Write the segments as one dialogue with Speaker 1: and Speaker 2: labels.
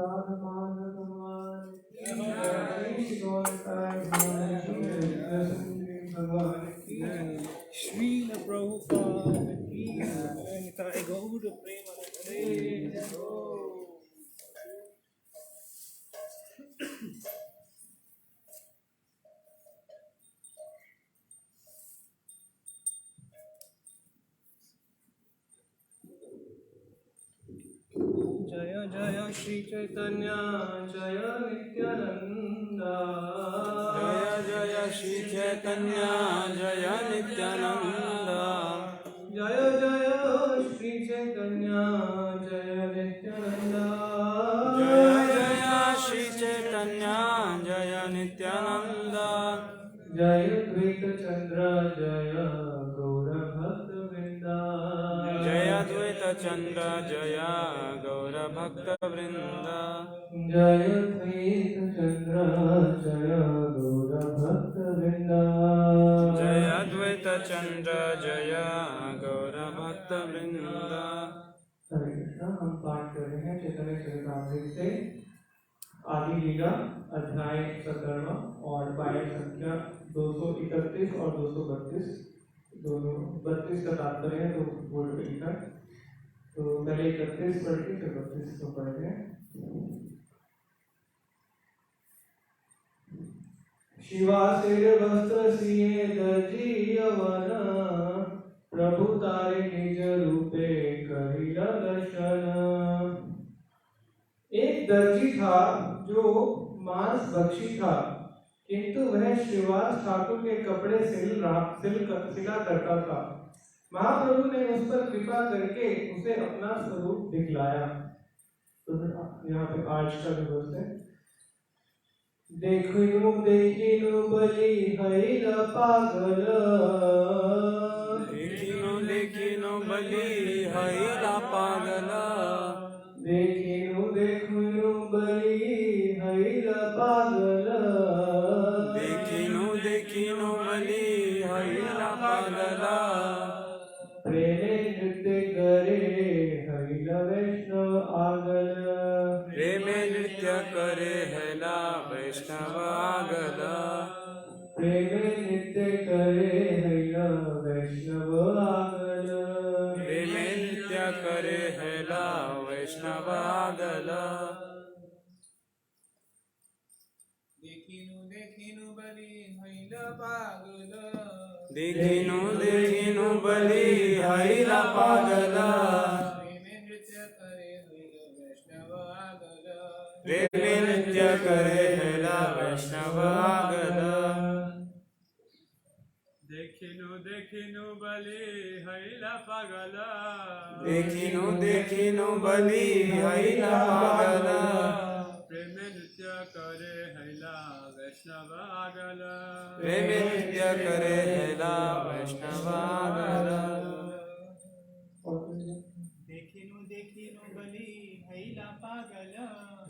Speaker 1: राधा माधव भगवान की जय, श्री गौरताय भगवान की जय, श्रील प्रभुपाद की जय, निताय गौर प्रेमानंदे जय हो। जय जय श्री चैतन्य जय नित्यानंद,
Speaker 2: जय जय श्री चैतन्य जय नित्यानंद,
Speaker 1: जय जय श्री चैतन्य जय नित्यानंद,
Speaker 2: जय जय श्री चैतन्य जय नित्यानंद,
Speaker 1: जय द्वैत चंद्र जय गौर भक्त वृंदा,
Speaker 2: जय द्वैत चंद्र जय गौर भक्त वृंद,
Speaker 1: जय द्वैत चंद्र जय गौर भक्त वृंदा,
Speaker 2: जय द्वैत चंद्र जय गौर भक्त वृंद।
Speaker 1: हरे कृष्णा। हम पाठ कर रहे हैं चैतन्य चरितामृत से आदि लीला अध्याय 17 और पाठ संख्या 231 और 232, दोनों 32 का तात्पर्य है तो बोर्ड पे लिखा। तो पहले 31 पढ़ के फिर 32 को पढ़ रहे हैं। शिवासिर वस्त्र सिए दर्जी यवन, प्रभु तारे निज रूपे करिला दर्शन। एक दर्जी था जो मांस भक्षी था, किंतु वह श्रीवास ठाकुर के कपड़े सिला करता था। महाप्रभु ने उस पर कृपा करके उसे अपना स्वरूप दिखलाया। तो यहाँ पे आज का दिवस है। देखिनु देखिनु बलि हरिल पागल,
Speaker 2: देखिनु देखिनु बलि हरिला पागल,
Speaker 1: देखिनु देखिनु बलि हरिल पागल,
Speaker 2: देखिनु देखिनु बलि हरिला पागल,
Speaker 1: प्रेमे नृत्य करे हरिल वैष्णव आगल,
Speaker 2: प्रेमे नृत्य करे हैला वैष्णव आगल,
Speaker 1: प्रेमे नृत्य करे हरिल वैष्णव आगल,
Speaker 2: प्रेमे नृत्य करे हैला वैष्णव आगल।
Speaker 3: देखिनु देखिनु बलि हरिल पागल,
Speaker 2: देखिनु देखिनु बलि हरिला पागल,
Speaker 3: प्रेमे नृत्य करे हरिल वैष्णव आगल,
Speaker 2: प्रेमे नृत्य करे हैला वैष्णव आगल।
Speaker 3: देखिनु देखिनु बलि हरिल पागल,
Speaker 2: देखिनु देखिनु बलि हरिला पागल,
Speaker 3: प्रेमे नृत्य करे हरिला वैष्णव आगल,
Speaker 2: प्रेमे नृत्य करे हैला वैष्णव आगल।
Speaker 3: देखिनु देखिनु बलि हरिला पागल,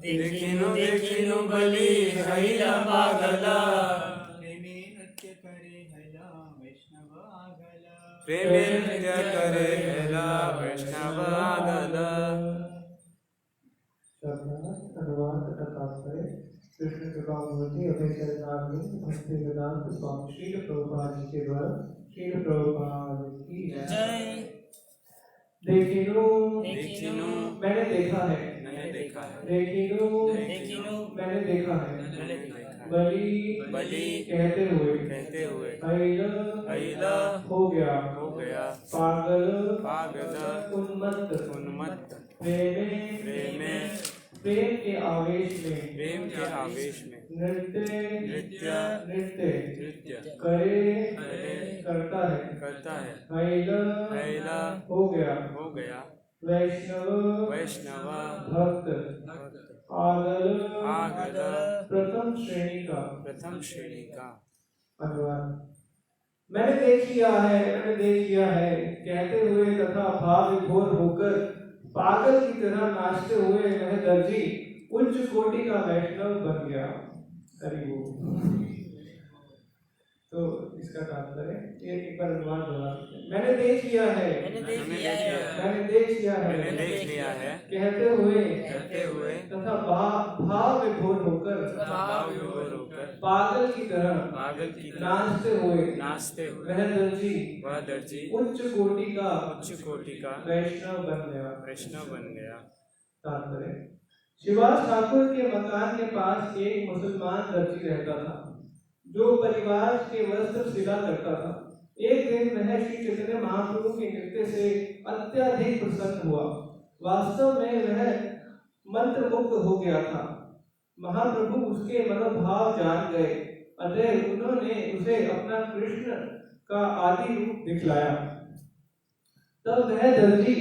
Speaker 2: देखिनु देखिनु बलि हरिला पागल,
Speaker 3: प्रेमे नृत्य करे हरिला वैष्णव आगल,
Speaker 2: प्रेमे नृत्य करे हैला वैष्णव आगल।
Speaker 1: अनुवाद तथा तात्पर्य। कृष्ण कृपा मूर्ति अभय चरणारविंद भक्ति वेदांत स्वामी श्रील प्रभुपाद जी के द्वारा श्रील प्रभुपाद की जय। देखिनु
Speaker 2: देखिनु
Speaker 1: मैंने देखा है,
Speaker 2: मैंने देखा है,
Speaker 1: देखिनु
Speaker 2: देखिनु
Speaker 1: मैंने देखा है,
Speaker 2: मैंने देखा है,
Speaker 1: बलि
Speaker 2: बलि
Speaker 1: कहते हुए
Speaker 2: हरिला
Speaker 1: हो गया, पागल उन्मत्त
Speaker 2: प्रेमे
Speaker 1: प्रेम के आवेश में,
Speaker 2: प्रेम के आवेश में,
Speaker 1: नृत्य
Speaker 2: करे
Speaker 1: करता है,
Speaker 2: हैला
Speaker 1: हो गया, वैष्णव भक्त आगल प्रथम श्रेणी का। अनुवाद। मैंने देख लिया है कहते हुए तथा भाव विभोर होकर पागल की तरह नाचते हुए वह दर्जी उच्च कोटि का वैष्णव बन गया। तो इसका तात्पर्य ये एक बार अनुवाद दोहरा सकते हैं। मैंने देख लिया है,
Speaker 2: मैंने देख लिया है,
Speaker 1: मैंने देख लिया
Speaker 2: मैंने
Speaker 1: है,
Speaker 2: देख लिया है,
Speaker 1: कहते हुए
Speaker 2: कहते हुए
Speaker 1: तथा भाव विभोर होकर
Speaker 2: भाव विभोर होकर
Speaker 1: पागल की तरह
Speaker 2: पागल की तरह
Speaker 1: नाचते हुए
Speaker 2: नाचते हुए
Speaker 1: वह दर्जी
Speaker 2: वह दर्जी
Speaker 1: उच्च कोटि का
Speaker 2: उच्च कोटि का
Speaker 1: वैष्णव बन गया।
Speaker 2: वैष्णव बन गया।
Speaker 1: तात्पर्य शिवास ठाकुर के मकान के पास एक मुसलमान दर्जी रहता था जो परिवार के वस्त्र सिला करता था। एक दिन वह श्री चैतन्य महाप्रभु के नृत्य से अत्यधिक प्रसन्न हुआ। वास्तव में वह मंत्रमुग्ध हो गया था। महाप्रभु उसके मनोभाव जान गए, अतः उन्होंने उसे अपना कृष्ण का आदि रूप दिखलाया। तब वह दर्जी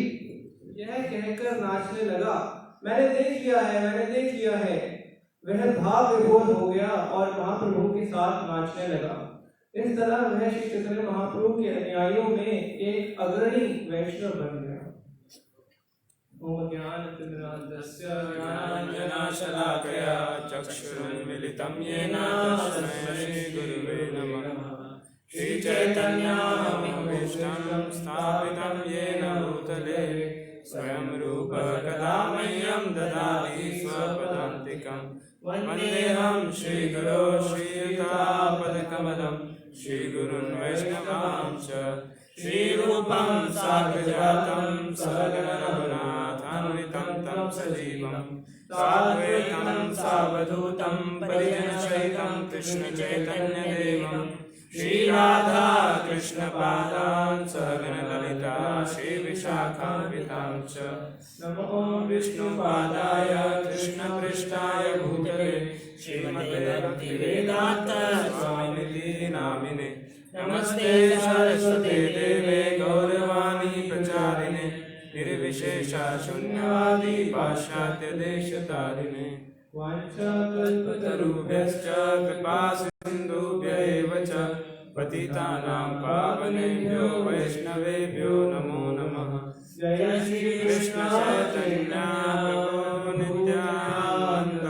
Speaker 1: यह कहकर नाचने लगा, मैंने देख लिया है, मैंने देख लिया है। वह भाव विभोर हो गया और महाप्रभु के साथ नाचने लगा। इस तरह वह श्री चैतन्य महाप्रभु के अनुयायियों में एक अग्रणी वैष्णव बन गया। ओम ज्ञानतिमिरान्धस्य
Speaker 2: ज्ञानाञ्जनशलाकया चक्षुरुन्मीलितं येन तस्मै श्रीगुरुवे नमः। श्रीचैतन्यमनोभीष्टं स्थापितं येन भूतले स्वयं रूपः कदा मह्यं ददाति स्वपदान्तिकम्। वन्देऽहं श्रीगुरो श्रीयुतापदकमलं श्रीगुरुन् वैष्णवांश्च। श्रीरूपं साग्रजातं सहगण रघुनाथान्वितं तं सजीवं साद्वैतं सावधूतं परिजनसहितं कृष्णचैतन्यदेवं श्रीराधा कृष्णपादान् सहगण ललिता श्रीविशाखान्वितां च। नमो विष्णुपादाय कृष्णपृष्ठाय भूतले श्रीमते भक्तिवेदान्त स्वामिनिधि नामिने। नमस्ते सरस्वते देवे गौरवाणी प्रचारिणे निर्विशेषा शून्यवादी पाश्चात्य देशतारिणे। वाञ्छाकल्पतरुभ्यश्च कृपा सिन्धुभ्य एव च पतितानां पावनेभ्यो वैष्णवेभ्यो नमो नमः। जय श्री कृष्ण चैतन्य प्रभु नित्यानंद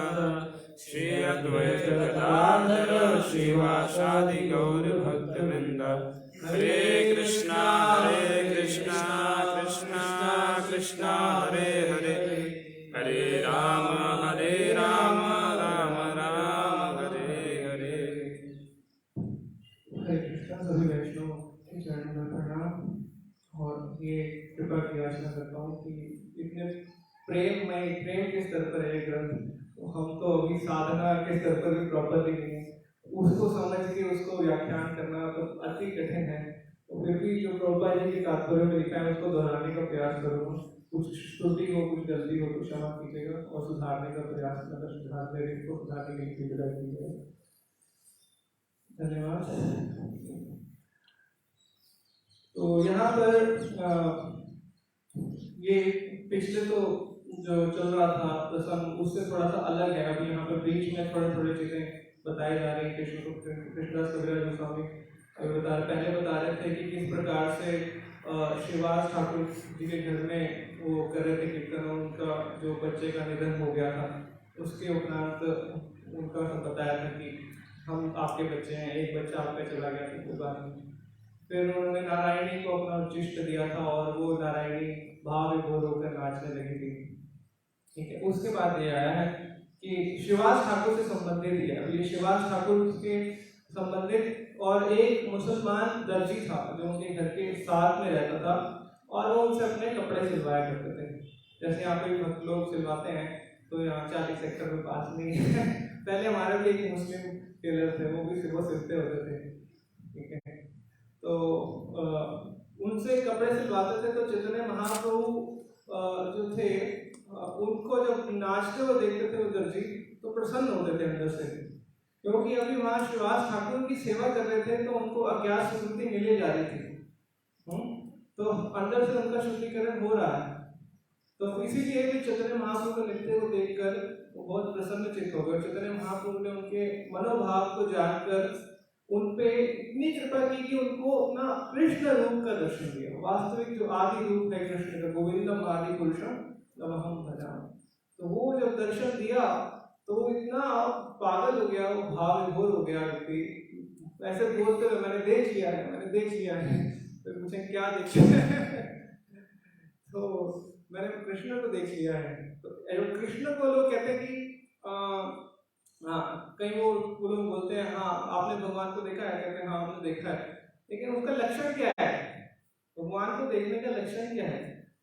Speaker 2: श्री अद्वैत गदाधर श्रीवासादि गौर भक्तवृंद। हरे कृष्णा कृष्णा कृष्णा हरे हरे, हरे राम राम राम हरे हरे।
Speaker 1: हरे कृष्णा। सभी वैष्णव के चरणों में प्रणाम और ये कृपा की याचना करता हूँ कि इतने प्रेम के स्तर पर है ग्रंथ, तो हम तो अभी साधना के स्तर पर भी प्रॉपरली नहीं है, उसको समझ के उसको व्याख्यान करना तो अति कठिन है। तो फिर भी जो प्रभुपाद जी के तात्पर्य में लिखा है उसको दोहराने का प्रयास करूँगा। कुछ त्रुटि हो, कुछ गलती हो तो क्षमा कीजिएगा और सुधारने का प्रयास करना, सुधारने को सुधारने के लिए फीडबैक कीजिएगा। धन्यवाद। तो यहाँ पर ये पिछले तो जो चल रहा था प्रसंग उससे थोड़ा सा अलग है। अभी यहाँ पर बीच में थोड़ी चीजें बताई जा रही है। कृष्णदास कविराज गोस्वामी पहले बता रहे थे कि किस प्रकार से श्रीवास ठाकुर जी के घर में वो कर रहे थे कीर्तन, उनका जो बच्चे का निधन हो गया था उसके उपरांत उनका सब बताया था कि हम आपके बच्चे हैं, एक बच्चा आपका चला गया था कोई बात नहीं। फिर उन्होंने नारायणी को अपना उच्चिष्ट दिया था और वो नारायणी भाव विभोर होकर नाचने लगी थी। ठीक है, उसके बाद ये आया है कि शिवास ठाकुर से संबंधित ही है। ये शिवास ठाकुर के संबंधित और एक मुसलमान दर्जी था जो उनके घर के साथ में रहता था और वो उनसे अपने कपड़े सिलवाया करते थे। जैसे यहाँ पे भक्त लोग सिलवाते हैं तो यहाँ 40 सेक्टर में पास नहीं है। पहले हमारे भी एक मुस्लिम टेलर थे, वो भी सिर्फ सिलते होते थे। ठीक है, तो उनसे कपड़े सिलवाते थे। तो चैतन्य महाप्रभु जो थे उनको जब नाचते हुए देखते थे वो दर्जी तो प्रसन्न होते थे अंदर से, क्योंकि अभी वहाँ श्रीवास ठाकुर की सेवा कर रहे थे तो उनको अज्ञात स्मृति मिले जा रही थी। तो अंदर से उनका शुद्धिकरण हो रहा है। तो इसीलिए भी चैतन्य महाप्रभु को नृत्य को देखकर वो बहुत प्रसन्न चित्त हो गए। चैतन्य महाप्रभु ने उनके मनोभाव को जानकर उन पे इतनी कृपा की कि उनको अपना कृष्ण रूप का दर्शन दिया। वास्तविक जो आदि रूप है कृष्ण का, गोविंदम आदि पुरुषम नमहम भजामि। तो वो जब दर्शन दिया तो वो इतना पागल हो गया, वो भाव विभोर हो गया व्यक्ति, ऐसे बोलते हुए मैंने देख लिया है, मैंने देख लिया है, तो मुझे क्या देख लिया है तो मैंने कृष्ण को देख लिया है। तो कृष्ण को लोग कहते हैं कि हाँ, कई वो लोग बोलते हैं हाँ आपने भगवान को देखा है, कहते हैं हाँ हमने देखा है, लेकिन उसका लक्षण क्या है, भगवान को देखने का लक्षण क्या है।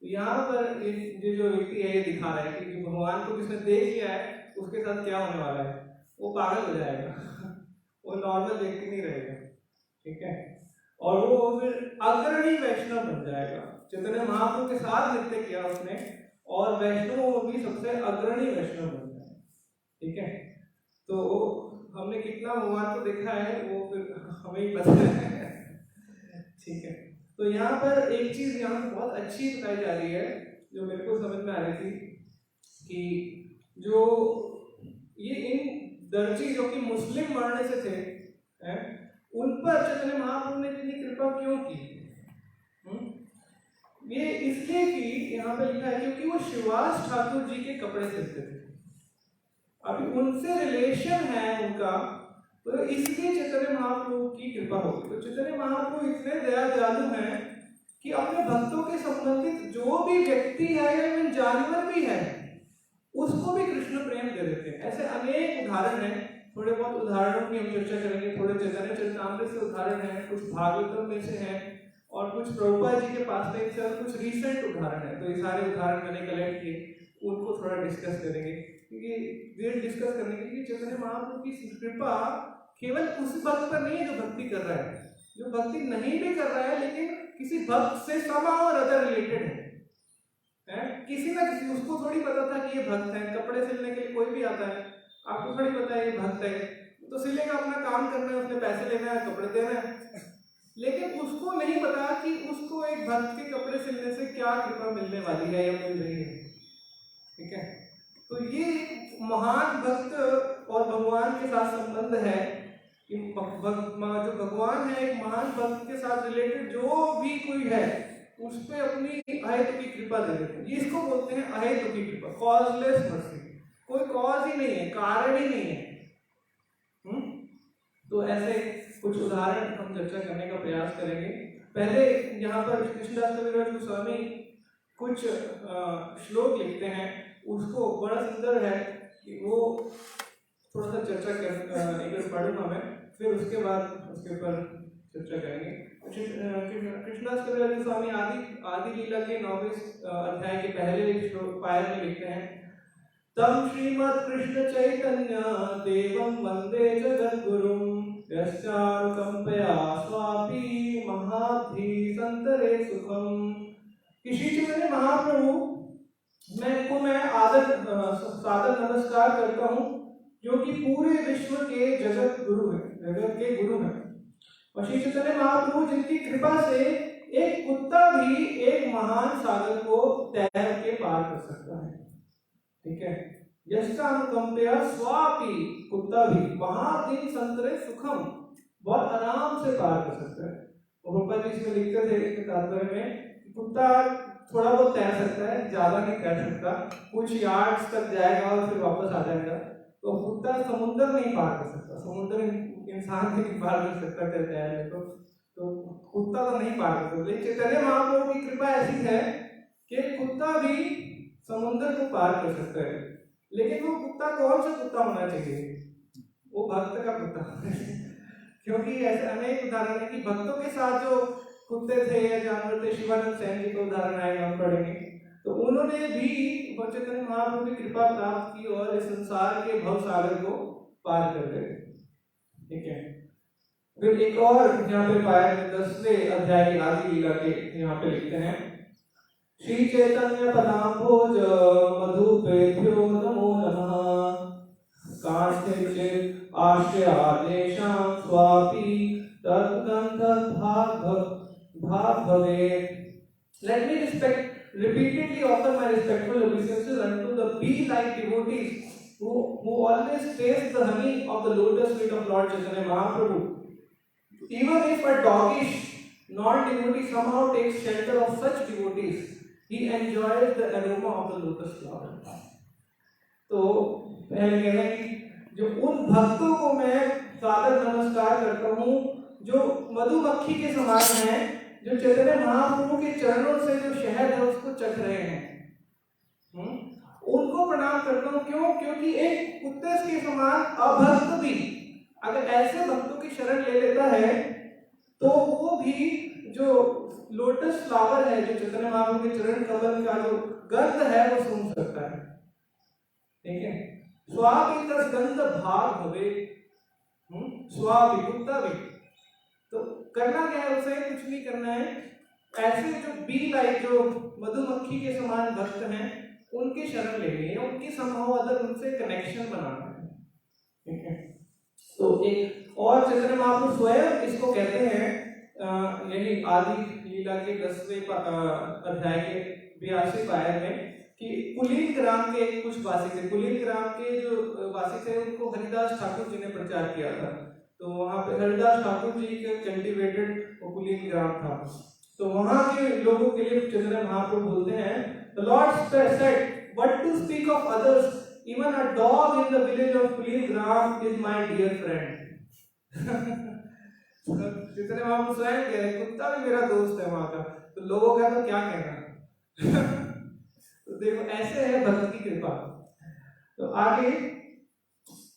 Speaker 1: यहाँ पर ये जो व्यक्ति है ये दिखा रहा है कि भगवान को जिसने देख लिया है उसके साथ क्या होने वाला है, वो पागल हो जाएगा वो नॉर्मल व्यक्ति नहीं रहेगा, ठीक है। और वो फिर अग्रणी वैष्णव बन जाएगा। चैतन्य महाप्रभु के साथ नृत्य किया उसने और वैष्णव में भी सबसे अग्रणी वैष्णव बन जाए, ठीक है। तो हमने कितना भगवान को देखा है वो फिर हमें ही पता है ठीक है। तो यहाँ पर एक चीज यहाँ बहुत अच्छी बताई जा रही है जो मेरे को समझ में आ रही थी कि जो ये इन दर्जी जो कि मुस्लिम वर्ण से थे उन पर चैतन्य महाप्रभु ने इतनी कृपा क्यों की? ये इसलिए कि यहाँ पे लिखा है क्योंकि वो शिवास ठाकुर जी के कपड़े सिलते थे, अभी उनसे रिलेशन है उनका, तो इसलिए चैतन्य महाप्रभु की कृपा होगी। तो चैतन्य महाप्रभु इतने दयालु हैं कि अपने भक्तों के संबंधित जो भी व्यक्ति है या इवन जानवर भी है उसको भी कृष्ण प्रेम दे देते हैं। ऐसे अनेक उदाहरण हैं, थोड़े बहुत उदाहरणों की हम चर्चा करेंगे, थोड़े चैतन्य चरितामृत से उदाहरण हैं, कुछ भागवतम में से हैं और कुछ प्रभुपाद जी के पास में से और कुछ रीसेंट उदाहरण है। तो ये सारे उदाहरण मैंने कलेक्ट किए, उनको थोड़ा डिस्कस करेंगे क्योंकि ये डिस्कस करने के लिए चैतन्य महाप्रभु की कृपा केवल उस भक्त पर नहीं है जो भक्ति कर रहा है, जो भक्ति नहीं भी कर रहा है लेकिन किसी भक्त से somehow or other रिलेटेड है, किसी ना किसी, उसको थोड़ी पता था कि ये भक्त है। कपड़े सिलने के लिए कोई भी आता है, आपको थोड़ी पता है ये भक्त है, तो सिलेगा, अपना काम करना है, उसने पैसे लेना है, कपड़े देना है, लेकिन उसको नहीं पता कि उसको एक भक्त के कपड़े सिलने से क्या कृपा मिलने वाली है या मिल रही है, ठीक है। तो ये महान भक्त और भगवान के साथ संबंध है कि जो भगवान है एक महान भक्त के साथ रिलेटेड जो भी कोई है उस पे अपनी अहेतु की कृपा दे देते हैं। इसको बोलते हैं अहेतु की कृपा, कॉजलेस मर्सी, कोई कॉज ही नहीं है, कारण ही नहीं है। तो ऐसे कुछ उदाहरण हम चर्चा करने का प्रयास करेंगे। पहले यहाँ पर कृष्णदास कविराज गोस्वामी कुछ श्लोक लिखते हैं, उसको बड़ा सुंदर है कि वो थोड़ा सा चर्चा कर एक बार पढ़ूंगा मैं, फिर उसके बाद उसके ऊपर चर्चा करेंगे। कृष्णदास कविराज गोस्वामी आदि लीला के 9वें अध्याय के पहले पायर में लिखते हैं, तम श्रीमद् कृष्ण चैतन्य देवं वंदे जगद्गुरुं यश्चानुकंपया स्वापी महाब्धि संतरे सुखम। कि श्री चैतन्य महाप्रभु मैं सादर नमस्कार करता हूँ जो कि पूरे विश्व के जगत गुरु है, जगत के गुरु हैं। और श्री चैतन्य महाप्रभु जिनकी कृपा से एक कुत्ता भी एक महान सागर को तैर के पार कर सकता है, ठीक है। यश्चानुकंपया स्वापी, कुत्ता भी महाब्धि संतरे सुखम, बहुत आराम से पार कर सकता है। और रूपा जी इसमें लिखते थे इसके तात्पर्य में, कुत्ता थोड़ा बहुत तैर सकता है, ज्यादा नहीं तैर सकता, कुछ यार्ड्स तक जाएगा और फिर वापस आ जाएगा। तो कुत्ता समुद्र नहीं पार कर सकता, समुद्र इंसान भी नहीं पार कर सकता तैरने तो कुत्ता तो नहीं पार कर सकता। लेकिन चैतन्य महाप्रभु की कृपा ऐसी है कि कुत्ता भी समुद्र को पार कर सकता है। लेकिन वो कुत्ता कौन सा कुत्ता होना चाहिए? वो भक्त का कुत्ता क्योंकि ऐसे अनेक उदाहरण है कि भक्तों के साथ जो कुत्ते थे या जानवर थे, शिवानंद सेन जी को उदाहरण आएगा हम पढ़ेंगे, तो उन्होंने भी चैतन्य महाप्रभु की कृपा प्राप्त की और इस संसार के भव सागर को पार कर गए, ठीक है। फिर एक और यहाँ पे पाया 10वें अध्याय आदि लीला के यहाँ पे लिखते हैं, श्री चैतन्य पदाम्भोज मधुपेभ्यो नमो नमः काष्ठचित् आश्रयादेशां स्वापि तद्गन्धभाग् भवेत्। Let me repeatedly offer my respectful obeisances unto the bee-like devotees who always taste the honey of the lotus feet of Lord Chaitanya Mahaprabhu. Even if a doggish non-devotee somehow takes shelter of such devotees, he enjoys the aroma of the lotus flower. तो पहले कह रहे हैं कि जो उन भक्तों को मैं सादर नमस्कार करता हूँ जो मधुमक्खी के समान हैं, जो चैतन्य महाप्रभु के चरणों से जो शहद है उसको चख रहे हैं, उनको प्रणाम करता हूँ। क्यों? क्योंकि एक कुत्ते के समान अभक्त भी अगर ऐसे भक्तों की शरण ले लेता है तो वो भी जो लोटस फ्लावर है, जो चैतन्य महाप्रभु के चरण कमल का जो गंध है वो सूंघ सकता है। ठीक है, स्वाभितस गंध भाग होवे, स्वाभिभुक्ता भी। तो करना क्या है, उसे कुछ नहीं करना है, ऐसे जो बी लाइक जो मधुमक्खी के समान भक्त हैं उनकी शरण लेनी है, उनकी संभव अदर उनसे कनेक्शन बनाना है। ठीक है, तो एक और चैतन्य महाप्रभु स्वयं इसको कहते हैं, यही आदि लीला के 10वें अध्याय के 82वें पायन में, कि कुलीन ग्राम के कुछ वासी थे। कुलीन ग्राम के जो वासी थे उनको हरिदास ठाकुर जी ने प्रचार किया था। तो वहाँ पे हरिदास ठाकुर जी के कल्टिवेटेड कुलीन ग्राम था। तो वहाँ के लोगों के लिए चैतन्य महाप्रभु बोलते हैं, The Lord said, "What to speak of others? Even a dog in the village of Kulir Gram is my dear friend." Chaitanya Mahaprabhu स्वयं कह रहे हैं, कुत्ता भी मेरा दोस्त है वहाँ का, तो लोगों का तो क्या कहना। तो देखो ऐसे है भक्त की कृपा। तो आगे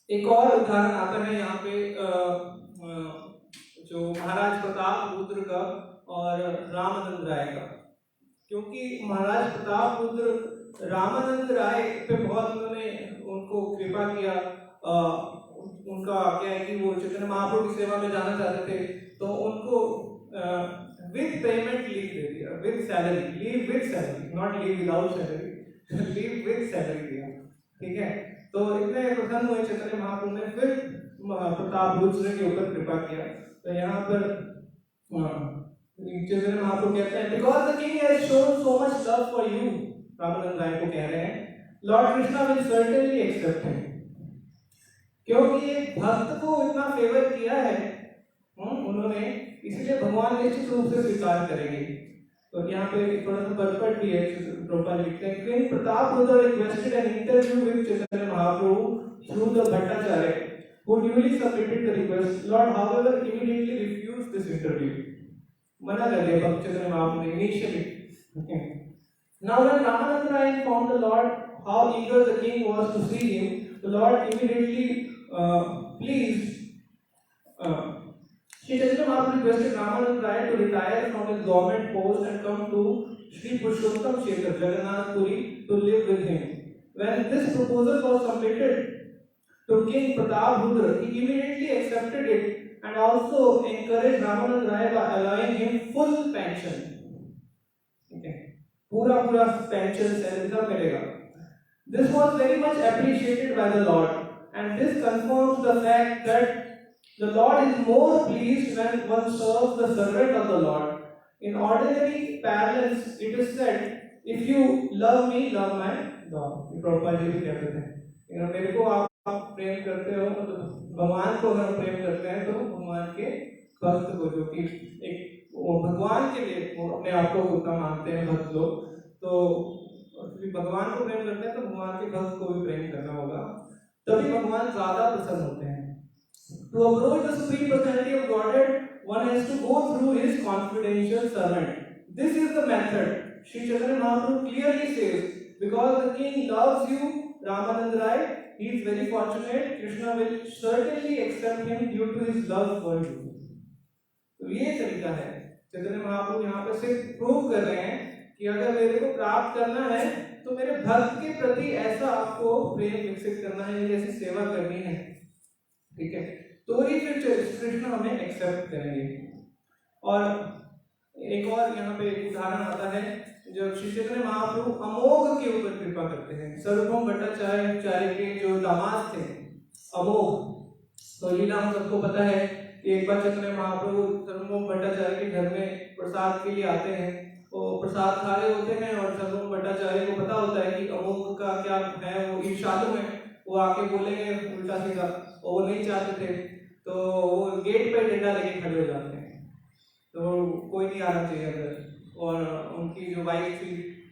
Speaker 1: एक और उदाहरण आता है यहाँ पे, जो महाराज प्रताप रुद्र का और रामानंद राय का। क्योंकि महाराज प्रताप रुद्र रामानंद राय पे बहुत उन्होंने उनको कृपा किया, उनका क्या है कि वो चैतन्य महाप्रभु की सेवा में जाना चाहते थे, तो उनको विद पेमेंट लीव दे दिया, with salary, leave with salary, not leave without salary, leave with salary दिया। ठीक है, तो इतने प्रसन्न हुए चैतन्य महाप्रभु ने, फिर प्रताप रुद्र के ऊपर कृपा किया। तो यहाँ पर चैतन्य महाप्रभु कहते हैं, because the king has shown so much love for you, Ramanand राय को कह रहे हैं, Lord Krishna will certainly accept him। क्योंकि एक भक्त को इतना फेवर किया है उन्होंने, इसलिए भगवान निश्चित रूप से स्वीकार करेंगे। तो यहाँ पे थोड़ा सा परपट भी है, प्रोपा लिखते हैं, King Pratap Rudra requested an interview with Chaitanya Mahaprabhu through the Bhattacharya, who duly submitted the request. Lord, however, immediately refused this interview। मना कर दिया भक्त चैतन्य महाप्रभु ने initially। Okay. Now when Ramananda Rai informed the Lord how eager the king was to see him, the Lord immediately pleased. Shri Chaitanya Mahaprabhu requested Ramananda Rai to retire from his government post and come to Shri Purushottam Kshetra, Jagannath Puri, to live with him. When this proposal was submitted to King Pratap Rudra, he immediately accepted it and also encouraged Ramananda Rai by allowing him full pension। Okay, पूरा pension salary सब मिलेगा। This was very much appreciated by the Lord, and this confirms the fact that the Lord is more pleased when one serves the servant of the Lord। In ordinary parlance, it is said, "If you love me, love my dog"। Prabhupada ji भी कहते थे, मेरे को आप प्रेम करते हो, तो भगवान को अगर प्रेम करते हैं तो भगवान के भक्त को, जो कि एक भगवान के लिए वो अपने आप को उतना मानते हैं भक्त लोग, तो भगवान को प्रेम करते हैं तो भगवान के भक्त को भी प्रेम करना होगा, तभी भगवान ज्यादा प्रसन्न होते हैं। To approach the Supreme Personality of Godhead, one has to go through his confidential servant. This is the method. Shri Chaitanya Mahaprabhu clearly says, because the king loves you, Ramananda Rai, he is very fortunate, Krishna will certainly accept him due to his love for you। तो ये तरीका है, चैतन्य महाप्रभु यहाँ पे सिर्फ prove कर रहे हैं कि अगर मेरे को प्राप्त करना है तो मेरे भक्त के प्रति ऐसा आपको प्रेम विकसित करना है, ऐसी सेवा करनी है। ठीक है, तो ही फिर कृष्ण हमें एक्सेप्ट करेंगे। और एक और यहाँ पे एक उदाहरण आता है, जब श्री चैतन्य महाप्रभु अमोघ के ऊपर कृपा करते हैं। सर्वभौम भट्टाचार्य के जो दामाद थे अमोघ, तो लीला हम सबको पता है कि एक बार चैतन्य महाप्रभु सर्वभौम भट्टाचार्य के घर में प्रसाद के लिए आते हैं, वो प्रसाद खा रहे होते हैं और सर्वभौम भट्टाचार्य को पता होता है कि अमोघ का क्या है, वो ईर्ष्यालु है, वो आके बोलेंगे उल्टा सीधा, वो नहीं चाहते थे, तो वो गेट पे डंडा लेके खड़े हो जाते हैं, तो कोई नहीं आना चाहिए अंदर। और उनकी जो वाइफ थी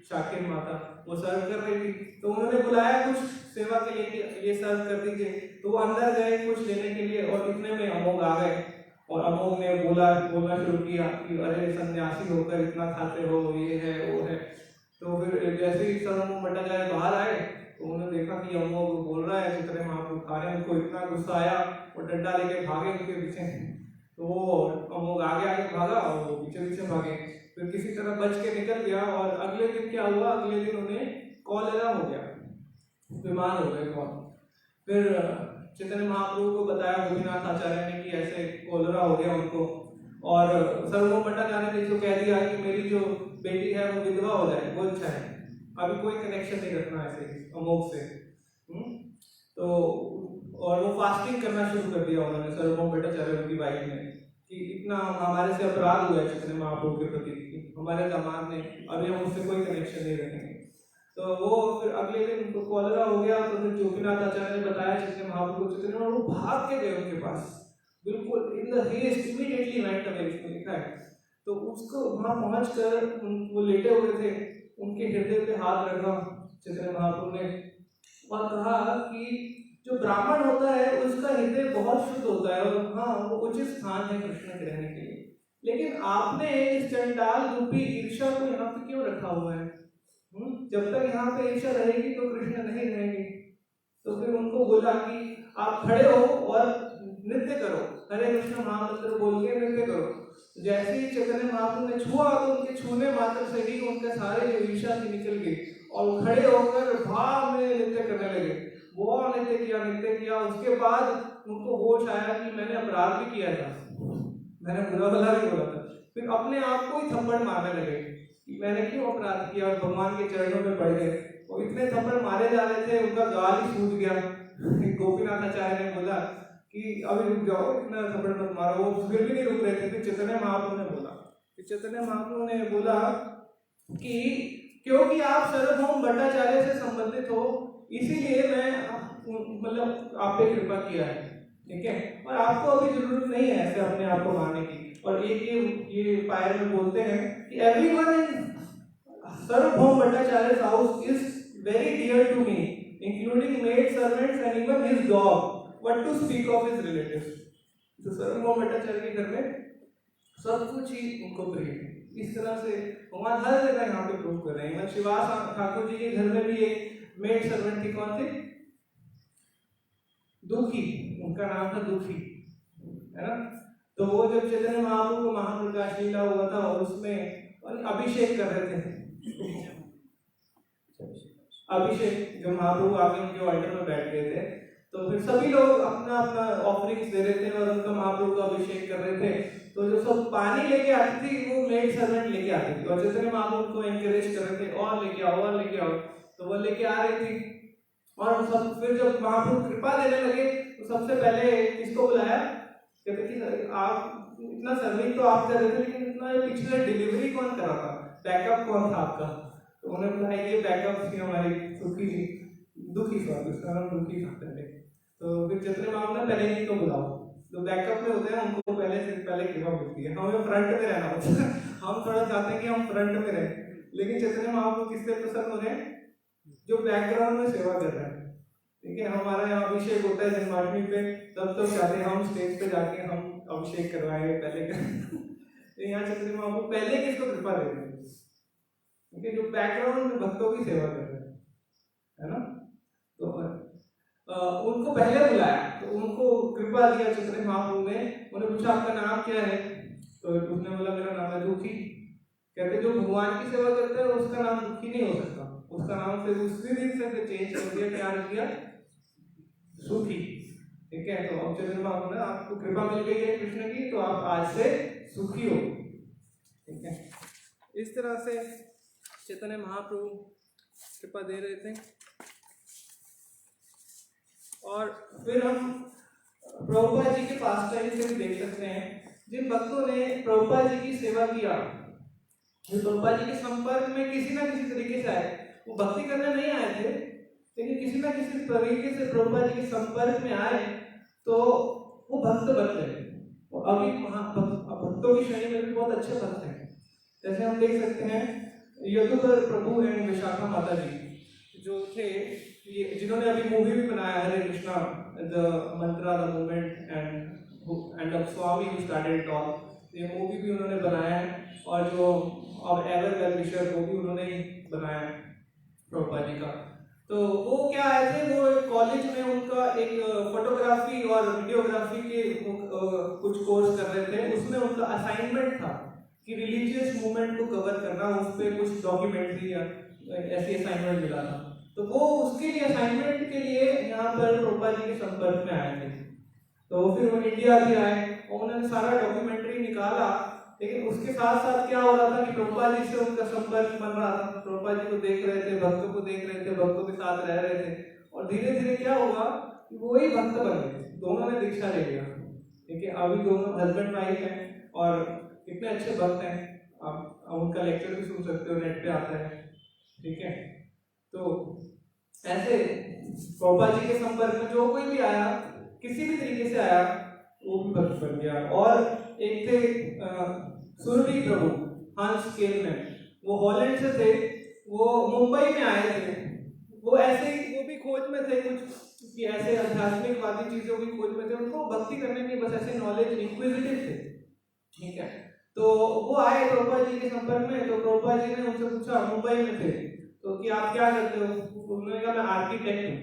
Speaker 1: शाकिर माता, वो सर्व कर रही थी, तो उन्होंने बुलाया कुछ सेवा के लिए कि ये सर्व कर दीजिए, तो वो अंदर गए कुछ लेने के लिए, और इतने में अमोघ आ गए और अमोघ ने बोलना शुरू किया कि अरे सन्यासी होकर इतना खाते हो, ये है वो है। तो फिर जैसे ही सर्वभौम भट्टाचार्य बाहर आए तो उन्होंने देखा कि अमोघ बोल रहा है, चैतन्य महाप्रभु खा रहे हैं। उनको इतना गुस्सा आया और डंडा लेके भागे उनके पीछे। तो वो अमोघ आगे आगे भागा और वो पीछे पीछे भागे। फिर किसी तरह बच के निकल गया और अगले दिन क्या हुआ, अगले दिन उन्हें कॉलेरा हो गया, बीमार हो गए बहुत। फिर चैतन्य महाप्रभु को बताया गोपीनाथ आचार्य ने कि ऐसे कॉलेरा हो गया उनको, और सर्वभौम भट्टाचार्य ने जो कह दिया कि मेरी जो बेटी है वो विधवा हो जाए, वो अच्छा है, अभी कोई कनेक्शन नहीं रखना ऐसे अमोघ से। तो और वो फास्टिंग करना शुरू कर दिया उन्होंने, सर्वभौम भट्टाचार्य उनकी वाइफ ने, कि इतना हमारे से अपराध हुआ है चैतन्य महाप्रभु के प्रति, हमारे दामाद ने, अभी हम उससे कोई कनेक्शन नहीं रखेंगे। तो वो फिर अगले दिन उनको कॉलेरा हो गया। तो फिर गोपीनाथ आचार्य ने बताया चैतन्य महाप्रभु को, चैतन्य महाप्रभु भाग के गए उनके पास, बिल्कुल in the haste immediately went away, इसमें लिखा है। तो उसको वहां पहुंचकर वो लेटे हुए थे, उनके हृदय पे हाथ रखा चैतन्य महाप्रभु ने और कहा कि जो ब्राह्मण होता है उसका हृदय बहुत शुद्ध होता है और हाँ वो उचित स्थान है कृष्ण के रहने के लिए, लेकिन आपने इस चंडाल रूपी ईर्ष्या को यहाँ पे क्यों रखा हुआ है? जब तक यहाँ पे ईर्ष्या रहेगी तो कृष्ण नहीं रहेंगे। तो फिर उनको बोला कि आप खड़े हो और नृत्य करो, हरे कृष्ण महामंत्र बोल के नृत्य करो। जैसे ही चैतन्य महाप्रभु ने छुआ तो उनके छूने मात्र से ही उनके सारे जो ईर्ष्या थी निकल गई और वो खड़े होकर भाव में नृत्य करने लगे। बहुत नृत्य किया। उसके बाद उनको होश आया कि मैंने अपराध भी किया था, मैंने बुरा भला भी बोला था। फिर अपने आप को ही थप्पड़ मारने लगे कि मैंने क्यों अपराध किया, और भगवान के चरणों में पड़ गए। और इतने थप्पड़ मारे जा रहे थे उनका गाल ही सूज गया। गोपीनाथ आचार्य ने बोला कि अभी रुक जाओ, इतना थप्पड़ मत मारो। वो फिर भी नहीं रुक रहे थे। फिर चैतन्य महाप्रभु ने बोला, चैतन्य महाप्रभु ने बोला कि क्योंकि आप सर्वभौम भट्टाचार्य से संबंधित हो इसीलिए मैं मतलब आप पे कृपा किया है, ठीक है, और आपको अभी जरूरत नहीं है ऐसे अपने आप को मारने की। और एक ये पायर में बोलते हैं कि everyone in Sarvabhauma Bhattacharya's house is very dear to me, including maid servants and even his dog, what to speak of his relatives. तो सर्वभौम भट्टाचार्य के घर में सब कुछ ही उनको प्रिय है। इस तरह से भगवान हर जगह यहाँ पे प्रूव कर रहे हैं। शिवास ठाकुर जी के घर में भी एक मेड सर्वेंट थी, कौन थी? दुखी, उनका नाम था दुखी, है ना। तो वो जब चैतन्य महाप्रभु को महाप्रकाश लीला हुआ था और उसमें अभिषेक कर रहे थे, अभिषेक जो महाप्रभु आके उनके ऑल्टर में बैठ गए थे, तो फिर सभी लोग अपना अपना ऑफरिंग्स दे रहे थे और उनका महाप्रभु का अभिषेक कर रहे थे। तो जो सब पानी लेके आती थी वो मेड सर्वेंट लेके आती थी और चैतन्य महाप्रभु को एनकरेज कर रहे थे, और लेके आओ और लेके आओ। तो वो लेके आ रही थी और सब फिर जब महाप्रभु कृपा देने लगे तो सबसे पहले किसको बुलाया? कहते कि आप इतना सर्विंग तो आप कर रहे थे, लेकिन इतना पिछले डिलीवरी कौन कर रहा था, बैकअप कौन था आपका? तो उन्होंने बुलाया ये बैकअप थी हमारी दुखी सॉरी उसका नाम दुखी था पहले। तो फिर चैतन्य महाप्रभु ने पहले ही को बुलाओ, जो बैकअप में होते हैं उनको पहले कृपा मिलती है, हमें फ्रंट में रहना होता है। हम थोड़ा चाहते हैं कि हम फ्रंट में रहें, लेकिन चैतन्य महाप्रभु किससे प्रसन्न हो रहे हैं? जो बैकग्राउंड में सेवा कर रहा है, ठीक है। हमारा यहाँ अभिषेक होता है जन्माष्टमी पे, तब तो चाहते हैं हम स्टेज पे जाके हम अभिषेक करवाए पहले तो यहाँ चैतन्य महाप्रभु पहले किसको कृपा दे रहे हैं? ठीक है, जो बैकग्राउंड में भक्तों की सेवा कर रहे हैं, है ना। तो उनको पहले बुलाया, तो उनको कृपा दिया चैतन्य महाप्रभु ने। उन्हें पूछा आपका नाम क्या है? तो उसने बोला मेरा नाम है दुखी। कहते जो भगवान की सेवा करता है उसका नाम दुखी नहीं हो सकता, उसका नाम फिर उसी दिन से चेंज कर दिया, क्या रख दिया? सुखी, ठीक है। तो अब चैतन्य महाप्रभु ने आपको कृपा मिल गई है कृष्ण की, तो आप आज से सुखी हो, ठीक है। इस तरह से चैतन्य महाप्रभु कृपा दे रहे थे। और फिर हम प्रभुपाद जी के पास से भी देख सकते हैं, जिन भक्तों ने प्रभुपाद जी की सेवा किया, जो प्रभुपाद जी के संपर्क में किसी ना किसी तरीके से आए, वो भक्ति करने नहीं आए थे, लेकिन किसी ना किसी तरीके से प्रभुपाद जी के संपर्क में आए तो वो भक्त बन गए। अभी भक्तों की श्रेणी में भी बहुत अच्छे भक्त हैं। जैसे हम देख सकते हैं यदुवर प्रभु एंड विशाखा माता जी जो थे, ये जिन्होंने अभी मूवी भी बनाया Hare Krishna the mantra the movement and and the swami who started it all, ये मूवी भी उन्होंने बनाया है, और जो और एवर वेल विशर वो भी उन्होंने ही बनाया है प्रभुपाद जी का। तो वो क्या आए थे, वो कॉलेज में उनका एक फोटोग्राफी और वीडियोग्राफी के कुछ कोर्स कर रहे थे, उसमें उनका असाइनमेंट था कि रिलीजियस मूवमेंट को कवर करना, उस पर कुछ डॉक्यूमेंट्री या ऐसी असाइनमेंट मिला था। तो वो उसके लिए असाइनमेंट के लिए यहाँ पर प्रभुपाद जी के संपर्क में आए थे। तो फिर वो इंडिया भी आए और उन्होंने सारा डॉक्यूमेंट्री निकाला, लेकिन उसके साथ साथ क्या हो रहा था कि प्रभुपाद जी से उनका संपर्क बन रहा था, प्रभुपाद जी को देख रहे थे, भक्तों को देख रहे थे, भक्तों के साथ रह रहे थे, और धीरे धीरे क्या हुआ कि वो ही भक्त बन गए, दोनों ने दीक्षा ले लिया। ठीक है, अभी दोनों हस्बैंड वाइफ हैं और कितने अच्छे भक्त हैं, आप उनका लेक्चर भी सुन सकते हो, नेट पे आता है। ठीक है, तो ऐसे प्रभुपाद जी के संपर्क में जो कोई भी आया, किसी भी तरीके से आया, वो भी भक्त बन गया। और एक थे सुरभि प्रभु हंस केलमैन, वो हॉलैंड से थे, वो मुंबई में आए थे, वो ऐसे ही वो भी खोज में थे कुछ कि ऐसे आध्यात्मिकवादी चीजों की खोज में थे, उनको भक्ति करने की बस ऐसे नॉलेज, इंक्विजिटिव थे। ठीक है, तो वो आए प्रभुपाद जी के संपर्क में, तो प्रभुपाद जी ने उनसे पूछा, मुंबई में थे तो कि आप क्या करते हो? उन्होंने कहा मैं आर्किटेक्ट हूँ।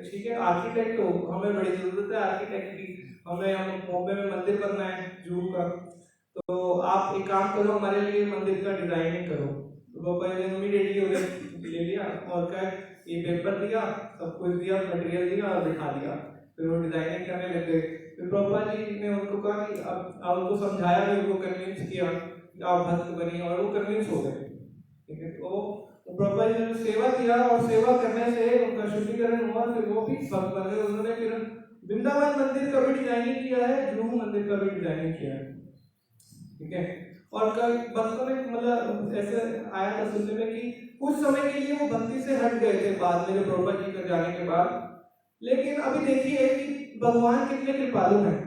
Speaker 1: ठीक है, आर्किटेक्ट हो, हमें बड़ी जरूरत है आर्किटेक्ट की, हम मुंबई में मंदिर बनना है जू का, तो आप एक काम करो, हमारे लिए मंदिर का डिजाइनिंग करो। तो पापा ने इमीडिएटली ले लिया और क्या, ये पेपर दिया, सब कुछ दिया, मटेरियल दिया और दिखा दिया, फिर वो डिजाइनिंग करने लग गए। फिर पापा जी ने उनको कहा कि अब उनको समझाया, फिर उनको कन्विंस किया कि आप भक्त बनिए, और वो कन्विंस हो गए। ठीक है, तो पापा जी ने सेवा किया और सेवा करने से उनका शुद्धिकरण हुआ, फिर वो भी भक्त बन गए। उन्होंने फिर वृंदावन मंदिर का भी डिजाइनिंग किया है, जूहू मंदिर का भी डिजाइनिंग किया है। ठीक है, और भक्तों में मतलब ऐसे आया था सुनने में कि कुछ समय के लिए वो भक्ति से हट गए थे बाद में, प्रभुपाद जी का जाने के बाद। लेकिन अभी देखिए कि भगवान कितने कृपालु हैं,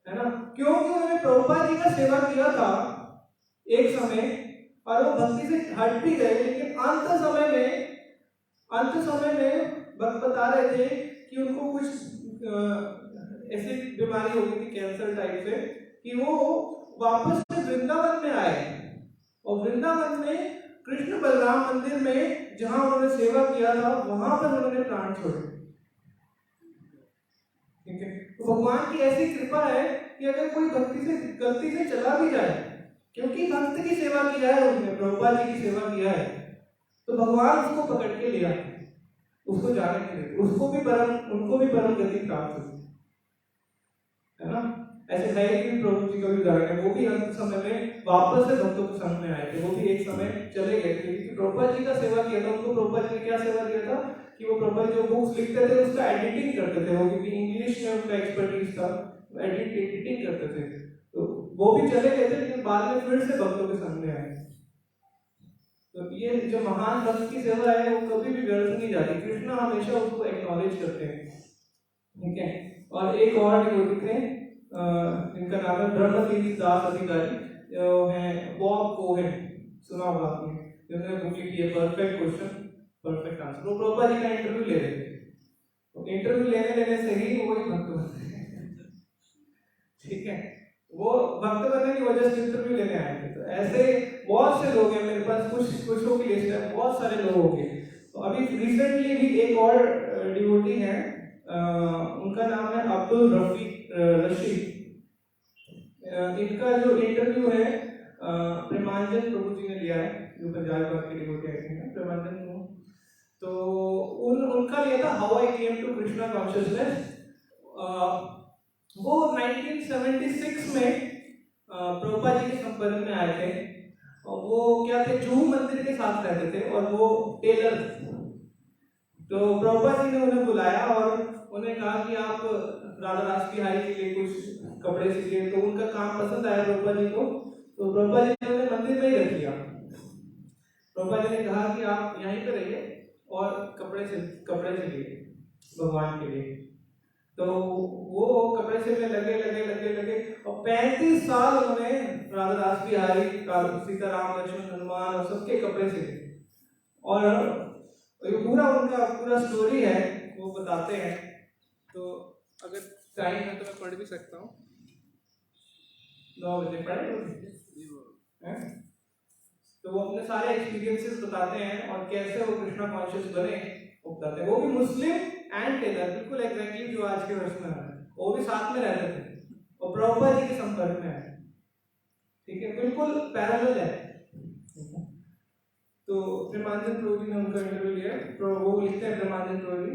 Speaker 1: है ना, क्योंकि उन्होंने प्रभुपाद जी का सेवा किया था एक समय, और वो भक्ति से हट भी गए, लेकिन अंत समय में भक्त बता रहे थे कि उनको कुछ ऐसी बीमारी हो गई थी, कैंसर टाइप से, कि वो वापस से वृंदावन में आए, और वृंदावन में कृष्ण बलराम मंदिर में जहां उन्होंने सेवा किया था, वहां पर उन्होंने प्राण छोड़े। ठीक है, तो भगवान की ऐसी कृपा है कि अगर कोई भक्ति से गलती से चला भी जाए, क्योंकि भक्त की सेवा किया है उसने, प्रभुपाद जी की सेवा किया है, तो भगवान उसको पकड़ के लिया, उसको जाने के लिए, उनको भी परम गति प्राप्त हुई, है ना। ऐसे है कि प्रभु जी का भी उदाहरण है, वो भी अंत समय में वापस से भक्तों के संग में आए थे, वो भी एक समय चले गए थे, क्योंकि प्रभुपाद जी का सेवा किया था। उनको प्रभुपाद जी ने क्या सेवा दिया था कि वो प्रभुपाद जो बुक्स लिखते थे उसका एडिटिंग करते थे, वो क्योंकि इंग्लिश में उनका एक्सपर्टीज था, एडिटिंग करते थे, तो वो भी चले गए थे, लेकिन बाद में फिर से भक्तों के संग में आए। तो ये जो महान भक्त की सेवा है वो कभी भी व्यर्थ नहीं जाती, कृष्ण हमेशा उसको एक्नॉलेज करते हैं। ठीक है, और एक और डिवोटी थे, इनका नाम है ब्रह्मतीर्थ दास अधिकारी, जो है बॉब कोहेन, सुना होगा आपने, जिन्होंने बुक लिखी है परफेक्ट क्वेश्चन परफेक्ट आंसर। वो प्रभुपाद जी का इंटरव्यू ले रहे थे, तो इंटरव्यू लेने से ही वो ही भक्त बनते हैं। ठीक है, वो भक्त बनने की वजह से इंटरव्यू लेने आए थे। तो ऐसे बहुत से लोग हैं मेरे पास, कुछों की लिस्ट है, बहुत सारे लोग होंगे। तो अभी रिसेंटली भी एक और डिवोटी है, उनका नाम है अब्दुल रशीद। इनका जो इंटरव्यू है प्रेमांजन प्रभु जी ने लिया है, जो पंजाब के डिवोटी हैं प्रेमांजन। तो उनका लिया था how I came to Krishna consciousness. वो 1976 में प्रभुपाद जी के संपर्क में आए थे, और वो क्या थे, जूहू मंदिर के साथ रहते थे, और वो टेलर। तो प्रभुपाद जी ने उन्हें बुलाया और उन्हें कहा कि आप राधा दास बिहारी के लिए कुछ कपड़े सिलिए। तो उनका काम पसंद आया प्रभुपाद जी को, तो प्रभुपाद जी ने उन्हें मंदिर में ही रख लिया। प्रभुपाद जी ने कहा कि आप यहीं पे रहिए और कपड़े सिलिए भगवान के लिए। तो वो कपड़े सिलने लगे और 35 साल उन्होंने राधा दास बिहारी, सीताराम, लक्ष्मण, हनुमान और सबके कपड़े सिले। और ये पूरा उनका पूरा स्टोरी है, वो बताते हैं। तो अगर टाइम है तो मैं पढ़ भी सकता हूँ। 9 बजे पढ़े हैं? तो वो अपने सारे एक्सपीरियंसेस बताते हैं और कैसे वो कृष्णा कॉन्शियस बने वो बताते हैं। वो भी मुस्लिम एंड टेलर, बिल्कुल एग्जैक्टली जो आज के वर्ष में है, वो भी साथ में रहते थे और प्रभुपाद जी के संपर्क में है। ठीक है, बिल्कुल पैरेलल है। तो प्रेमानंद प्रभु जी ने उनका इंटरव्यू लिया, तो वो लिखते हैं प्रेमानंद प्रभु जी,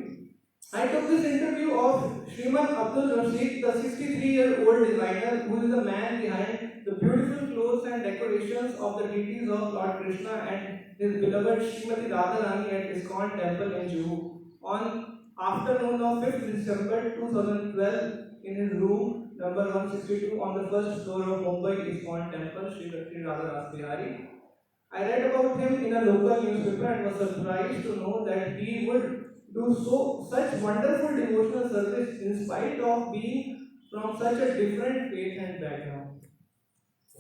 Speaker 1: I took this interview of Sriman Abdul Rashid, the 63-year-old designer who is the man behind the beautiful clothes and decorations of the deities of Lord Krishna and his beloved Srimati Radharani at ISKCON temple in Juhu on afternoon of 5th December 2012 in his room number 162 on the first floor of Mumbai ISKCON temple, Sri Radha Ras Bihari. I read about him in a local newspaper and was surprised to know that he would do such wonderful devotional service in spite of being from such a different faith and background.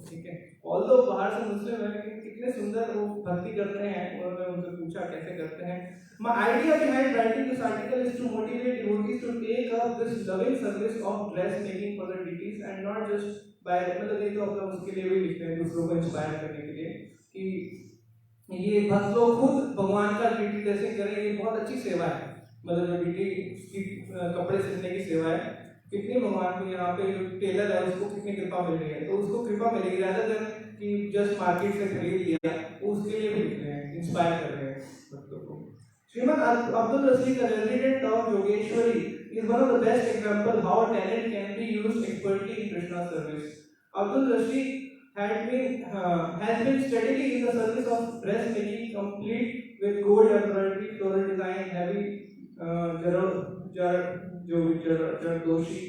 Speaker 1: ठीक है, although बाहर से मुस्लिम है लेकिन कितने सुंदर वो भक्ति करते हैं। और मैं उनसे पूछा कैसे करते हैं। My idea behind writing this article is to motivate devotees to take up this loving service of dressmaking for the deities and not just by मतलब ये तो अपना उसके लिए भी लिखते हैं दूसरों को इंस्पायर करने के लिए कि ये भक्त लोग खुद भगवान का डीटी ड्रेसिंग करें, ये बहुत अच्छी सेवा है। मतलब जो डीटी की कपड़े सिलने की सेवा है, कितनी भगवान को यहाँ पे जो टेलर है उसको कितनी कृपा मिल रही है, तो उसको कृपा मिलेगी rather than कि जस्ट मार्केट से खरीद लिया, उसके लिए भी लिख रहे हैं, इंस्पायर कर रहे हैं भक्तों को। Shrimad Abdul Rashid, a resident of Yogeshwari, is one of the best example how talent can be used expertly in Krishna service. Abdul Rashid has been steadily in the service of dressmaking, complete with gold embroidery, floral design, heavy Jardoshi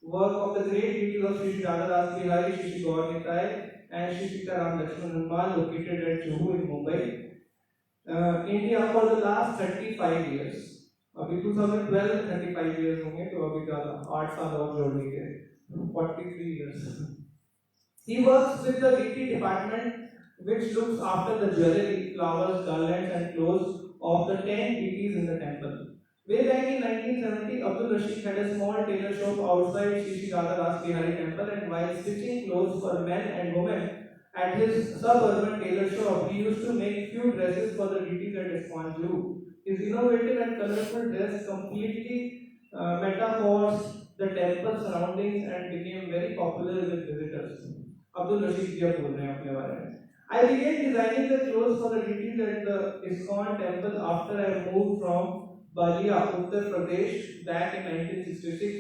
Speaker 1: work of the great deities of Sri Radha Ras Bihari, Shri Gaur Nitai, and Shri Sitaram Lakshman Hanuman, located at Juhu in Mumbai, India for the last 35 years. अभी 2012 35 years होंगे, तो अभी ज़्यादा 8 साल और जोड़ लीजिए, 43 years. He works with the deity department which looks after the jewelry, flowers, garlands and clothes of the 10 deities in the temple. Way back in 1970, Abdul Rashid had a small tailor shop outside Shri Radha Ras Bihari temple, and while stitching clothes for men and women at his suburban tailor shop, he used to make few dresses for the deities at ISKCON Juhu. His innovative and colorful dress completely metaphors the temple surroundings and became very popular with visitors. Abdul Rashid जी बोल रहे हैं अपने बारे में। I began designing the clothes for the deities at the ISKCON temple after I moved from Balia, Uttar Pradesh back in 1966.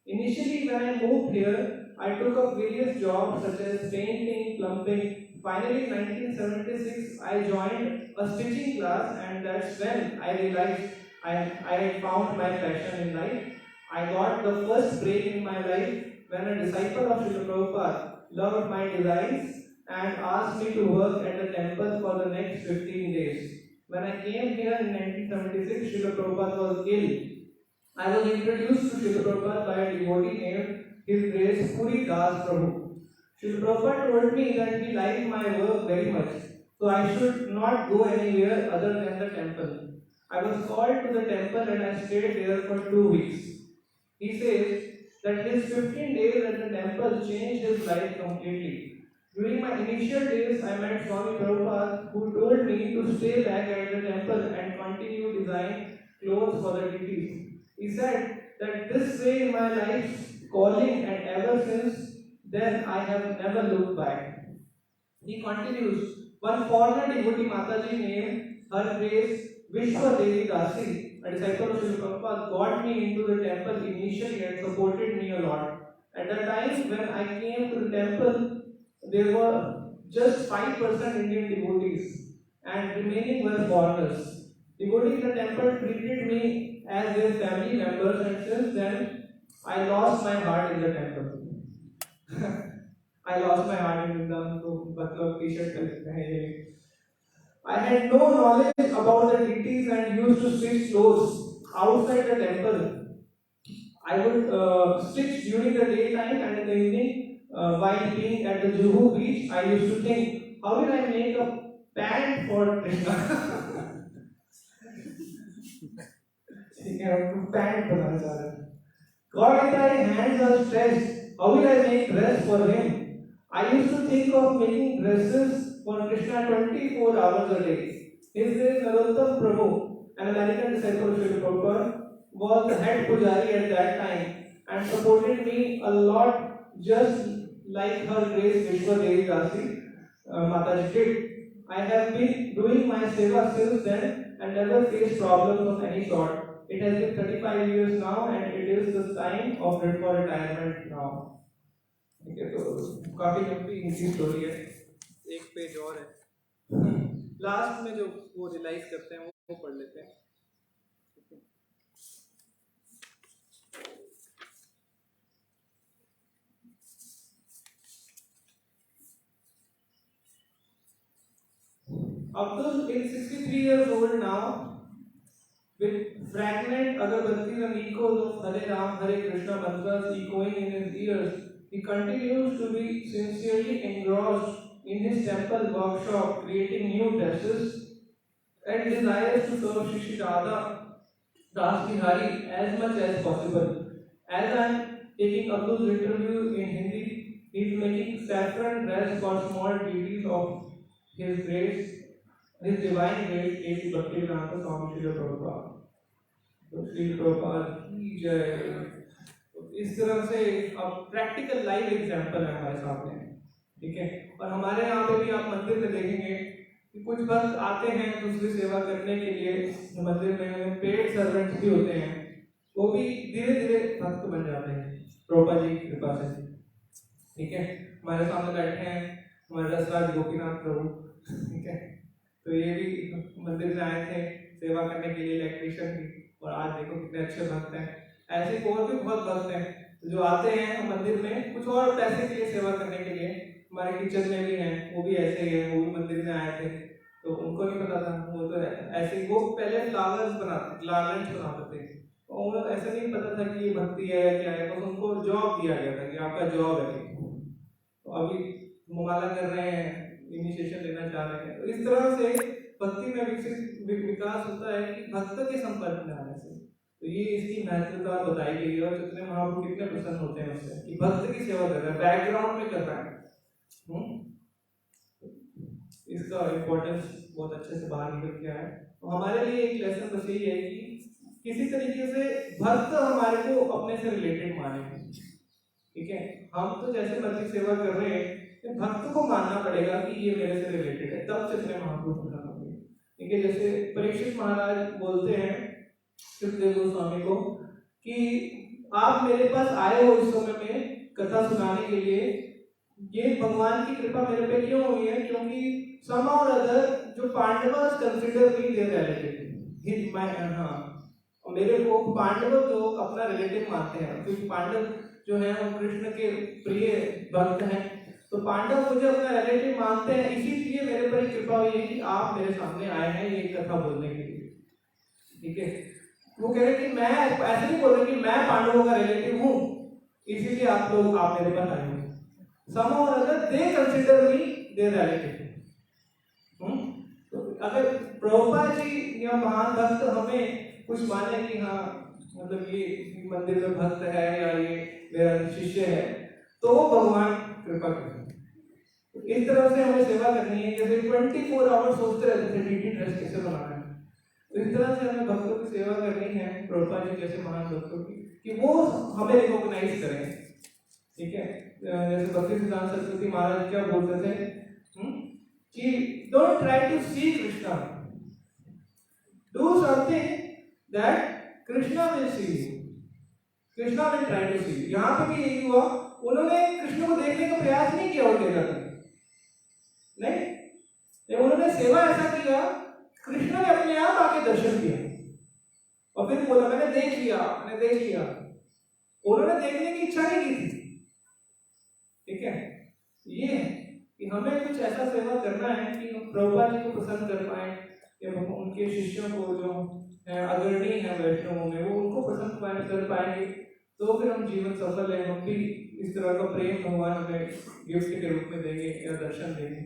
Speaker 1: Initially, when I moved here, I took up various jobs such as painting, plumbing. Finally, in 1976, I joined a stitching class, and that's when I realized I had found my passion in life. I got the first break in my life when a disciple of Srila Prabhupada loved my designs and asked me to work at the temple for the next 15 days. When I came here in 1976, Srila Prabhupada was ill. I was introduced to Srila Prabhupada by a devotee named His Grace Puri Das Prabhu. Srila Prabhupada told me that he liked my work very much, so I should not go anywhere other than the temple. I was called to the temple and I stayed there for 2 weeks. He says that his 15 days at the temple changed his life completely. During my initial days, I met Swami Prabhupada, who told me to stay back at the temple and continue designing clothes for the deities. He said that this way in my life's calling, and ever since then I have never looked back. He continues, one foreigner devotee Mataji named Her Grace Vishwa Devi Dasi, a disciple of Srila Prabhupada, got me into the temple initially and supported me a lot. At the time when I came to the temple, there were just 5% Indian devotees and remaining were foreigners. Devotees in the temple treated me as their family members, and since then I lost my heart in the temple. I lost my heart in the temple. T-shirt. I had no knowledge about the deities and used to stitch clothes outside the temple. I would stitch during the daytime, and in the evening, while being at the Juhu beach, I used to think, how will I make a pant for Krishna? ठीक है, हम pant बनाना चाह रहे हैं। God, if thy hands are stretched, how will I make dress for him? I used to think of making dresses for Krishna 24 hours a day. His name Narottam Prabhu, an American disciple of Srila Prabhupada, was the head pujari at that time and supported me a lot, just like her Grace Vishwa Devi Dasi Mataji did. I have been doing my seva since then and never faced problems of any sort. It has been 35 years now and it is the time of for retirement now. ठीक है, तो काफी लंबी इनकी story है, एक page और है, लास्ट में जो वो रियलाइज करते हैं वो पढ़ लेते हैं. Abdul is 63 years old now, with fragrant agarbattis and echoes of Hare Ram, Hare Krishna mantras echoing in his ears. He continues to be sincerely engrossed in his temple workshop, creating new dresses, and desires to serve Shri Radha Das Bihari as much as possible. As I am taking Abdul's interview in Hindi, he is making saffron dress for small deities of His Grace, His Divine Grace, A.C. Bhaktivedanta Swami Srila Prabhupada. तो श्री प्रभुपाद की जय. इस तरह से अब practical live example है हमारे सामने, ठीक है. और हमारे यहाँ पे भी आप मंदिर में देखेंगे कि कुछ भक्त आते हैं दूसरी सेवा करने के लिए मंदिर में, पेड सर्वेंट्स भी होते हैं, वो भी धीरे धीरे भक्त बन जाते हैं प्रभुपाद जी की कृपा से, ठीक है. हमारे सामने बैठे हैं हमारे रसराज गोपीनाथ प्रभु, ठीक है. तो ये भी मंदिर में आए थे सेवा करने के लिए, इलेक्ट्रिशियन भी, और आज देखो कितने अच्छे भक्त हैं. ऐसे और भी बहुत भक्त हैं जो आते हैं मंदिर में कुछ और पैसे के लिए सेवा करने के लिए. हमारे किचन में भी हैं, वो भी ऐसे ही हैं, वो भी मंदिर में आए थे, तो उनको नहीं पता था, वो तो ऐसे वो पहले फ्लावर्स बनाते थे, तो उनको ऐसा नहीं पता था कि ये भक्ति है क्या है, बस उनको जॉब दिया गया था कि आपका जॉब है. तो अभी मुमाला कर रहे हैं, इनिशिएशन लेना चाह रहे हैं. तो इस तरह से भक्ति में विकास होता है कि भक्त के संपर्क में आने से. तो ये इसकी महत्वता बताई गई है, और चैतन्य महाप्रभु कितने प्रसन्न होते हैं उससे कि भक्त की सेवा कर रहा है, बैकग्राउंड में कर रहा है. इसका इम्पोर्टेंस बहुत अच्छे से बाहर निकल के आया है. तो हमारे लिए एक लेसन बस यही है कि किसी तरीके से भक्त हमारे को अपने से रिलेटेड माने, ठीक है. हम तो जैसे मर्जी सेवा कर रहे हैं, भक्त को मानना पड़ेगा कि ये मेरे से रिलेटेड है, तब चैतन्य महाप्रभु प्रसन्न होंगे, ठीक है. जैसे परीक्षित महाराज बोलते हैं सुखदेव गोस्वामी को कि आप मेरे पास आए हो इस समय में कथा सुनाने के लिए, ये भगवान की कृपा मेरे पे क्यों हुई है, क्योंकि सम और अदर जो Pandavas consider me there relative, हाँ, मेरे को पांडव लोग अपना रिलेटिव मानते हैं, क्योंकि पांडव जो है वो कृष्ण के प्रिय भक्त हैं, तो पांडव मुझे अपना रिलेटिव मानते हैं. इसीलिए मेरे पर कृपा हुई है कि आप मेरे सामने आए हैं ये कथा बोलने के लिए, ठीक है. वो कह रहे कि मैं ऐसे नहीं बोल रहे कि मैं पांडवों का रिलेटिव हूँ, इसीलिए आप मेरे पास आए हैं. सम और other they consider me there relative. तो अगर प्रभुपाद जी या महान भक्त हमें कुछ माने कि हाँ मतलब ये मंदिर में भक्त है या ये मेरा शिष्य है, तो वो भगवान कृपा करें. तो इस तरह से हमें सेवा करनी है. जैसे 24 आवर्स सोचते रहते थे डीटी ड्रेस कैसे बनाना है, तो इस तरह से हमें भक्तों की सेवा करनी है प्रभुपाद जी जैसे महान भक्तों की, कि वो हमें रिकॉग्नाइज करें, ठीक है. जैसे भक्ति सिद्धांत सरस्वती महाराज क्या बोलते थे कि don't try to see Krishna, do something that Krishna will see you, Krishna will try to see. यहाँ पे भी यही हुआ, उन्होंने कृष्ण को देखने का प्रयास नहीं किया उनके घर में, नहीं, उन्होंने सेवा ऐसा किया, कृष्ण ने अपने आप आके दर्शन किया और फिर बोला मैंने देख लिया. उन्होंने देखने की इच्छा नहीं की थी, ठीक है. ये है कि हमें कुछ ऐसा सेवा करना है कि हम प्रभुपाद जी को प्रसन्न कर पाए, या उनके शिष्यों को जो अग्रणी है वैष्णवों में, वो उनको प्रसन्न कर पाएंगे, तो फिर हम जीवन सफल है. हम भी इस तरह का प्रेम भगवान हमें गिफ्ट के रूप में देंगे या दर्शन देंगे,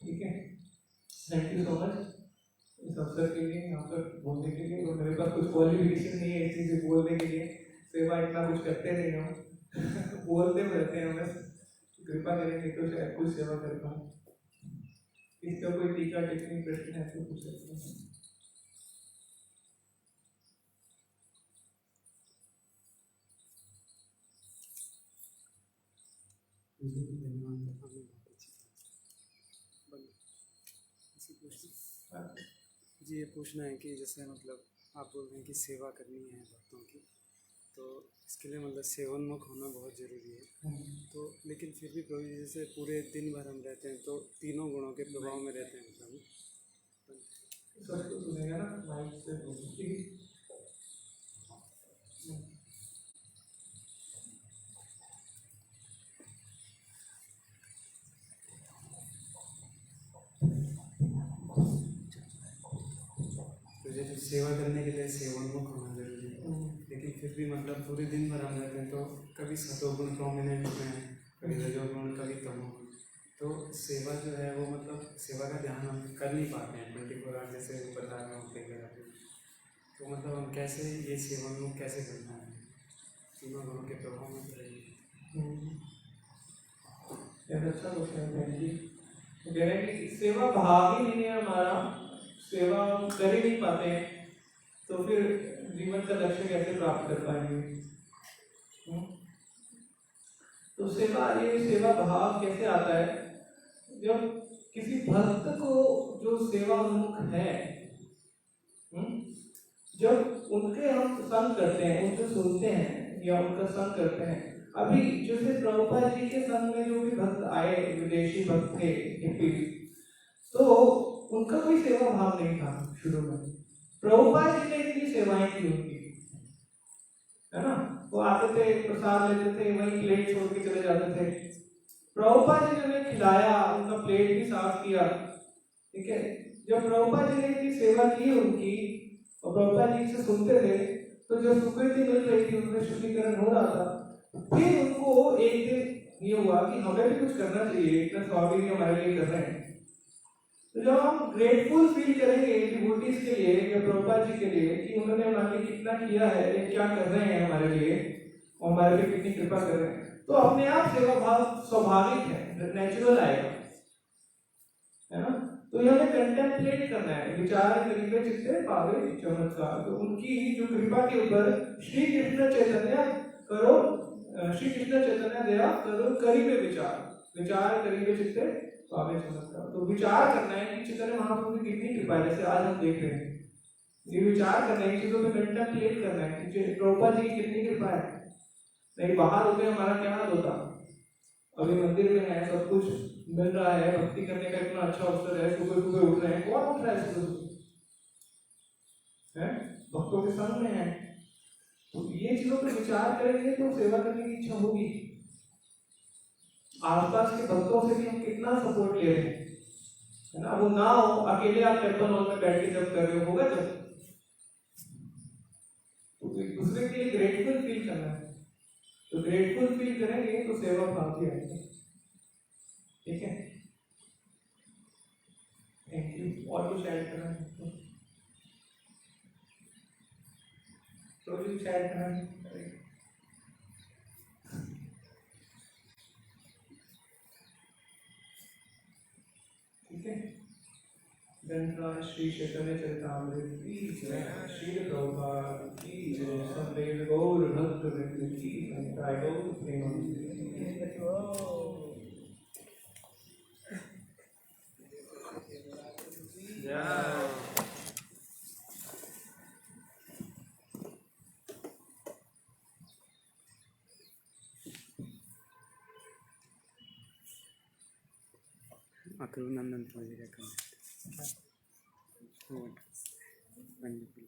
Speaker 1: ठीक है. थैंक यू सो मच इस अवसर के लिए, यहाँ पर बोलने के लिए. और मेरे पास कुछ क्वालिफिकेशन नहीं है इस चीज़ बोलने के लिए, सेवा इतना कुछ करते नहीं हम बोलते रहते हैं बस, कृपा करेंगे तो शायद कुछ सेवा कर पाए। इसका कोई टीका टिप्पणी प्रश्न है तो पूछ सकते हैं।
Speaker 4: जी ये पूछना है कि जैसे मतलब आप बोल रहे हैं कि सेवा करनी है भक्तों की, तो इसके लिए मतलब सेवनमुख होना बहुत ज़रूरी है। तो लेकिन फिर भी प्रभु जी जैसे पूरे दिन भर हम रहते हैं तो तीनों गुणों के प्रभाव में रहते हैं प्रभु।
Speaker 1: सबको सुनेगा ना माइक से ठीक है।
Speaker 4: तो जैसे सेवा करने के लिए सेवनमुख होना जरूरी है, लेकिन फिर भी मतलब पूरे दिन भर हम रहते हैं तो कभी सतोगुण प्रोमिनेंट में है, कभी रजोगुण, कभी तमोगुण। तो सेवा जो है वो मतलब सेवा का ध्यान हम कर नहीं पाते हैं 24 आवर जैसे बता में होते हैं। तो मतलब हम कैसे ये सेवनमुख कैसे करना है, तीनों गुणों के प्रभाव में रहेंगे।
Speaker 1: अच्छा क्वेश्चन है जी। तो कह रहे हैं कि सेवा भाव ही नहीं है हमारा, सेवा हम कर ही नहीं पाते हैं, तो फिर जीवन का लक्ष्य कैसे प्राप्त कर पाएंगे। तो सेवा, ये सेवा भाव कैसे आता है, जब किसी भक्त को जो सेवा उन्मुख है, जब उनके हम संग करते हैं, उनसे सुनते हैं या उनका संग करते हैं। अभी जैसे प्रभुपाद जी के संग में जो भी भक्त आए, विदेशी भक्त थे हिप्पी, तो उनका कोई सेवा भाव नहीं था शुरू में। प्रभुपाद जी ने इतनी सेवाएं की उनकी, है ना। वो आते थे, प्रसाद लेते थे, वहीं प्लेट छोड़ के चले जाते थे। प्रभुपाद जी ने उन्हें खिलाया, उनका प्लेट भी साफ किया, ठीक है। जब प्रभुपाद जी ने इतनी सेवा की उनकी और प्रभुपाद जी से सुनते थे, तो जो स्वीकृति मिल रही थी, उनमें शुद्धिकरण हो रहा था। फिर उनको एक दिन ये हुआ कि हमें भी कुछ करना चाहिए, इतना स्वामी जी हमारे लिए कर रहे हैं। तो जब हम ग्रेटफुल फील करेंगे डिवोटीज के लिए या प्रभुपाद जी के लिए कि उन्होंने हमारे लिए कितना किया है या क्या कर रहे हैं हमारे लिए और हमारे लिए कितनी कृपा कर रहे हैं, तो अपने आप सेवा भाव स्वाभाविक है, नेचुरल आएगा, है ना। तो ये हमें कंटेम्पलेट करना है, विचार करीबे चित्ते पावे चमत्कार। तो उनकी जो कृपा के ऊपर श्री कृष्ण चैतन्य करो, श्री कृष्ण चैतन्य दया करो करीबे विचार, विचार करीबे चित्ते पावे चमत्कार। तो विचार करना है कि चैतन्य महाप्रभु की कितनी कृपा है, जैसे आज हम देख रहे हैं, ये विचार करना है, चीजों पे कंटेम्पलेट करना है कि प्रभुपाद जी की कितनी कृपा है। नहीं बाहर होते हमारा क्या हाल होता, अभी मंदिर में है, सब कुछ मिल रहा है, भक्ति करने का इतना अच्छा अवसर है, सुबह सुबह उठ रहे हैं, कौन उठ रहा है सुबह सुबह, है भक्तों के संग में है। तो ये चीजों पर विचार करेंगे तो सेवा करने की इच्छा होगी। आसपास के भक्तों से भी हम कितना सपोर्ट ले रहे हैं, है ना। वो ना हो, अकेले आप टेम्पल हॉल में बैठ के जब कर रहे हो, होगा जब, तो एक दूसरे के लिए ग्रेटफुल फील करना है। तो ग्रेटफुल फील करेंगे तो सेवा भाव भी आएगी, ठीक है। Thank you. और कुछ ऐड करना है तो कुछ ऐड करना है, ठीक है। धन्यवाद। श्री चैतन्य चरितामृत की जय, श्री प्रभुपाद की जय, संदेव गौर भक्त वृंद की जय, गौर प्रेमानंद।
Speaker 4: अकरुनंदन प्रभु जी का कमेंट।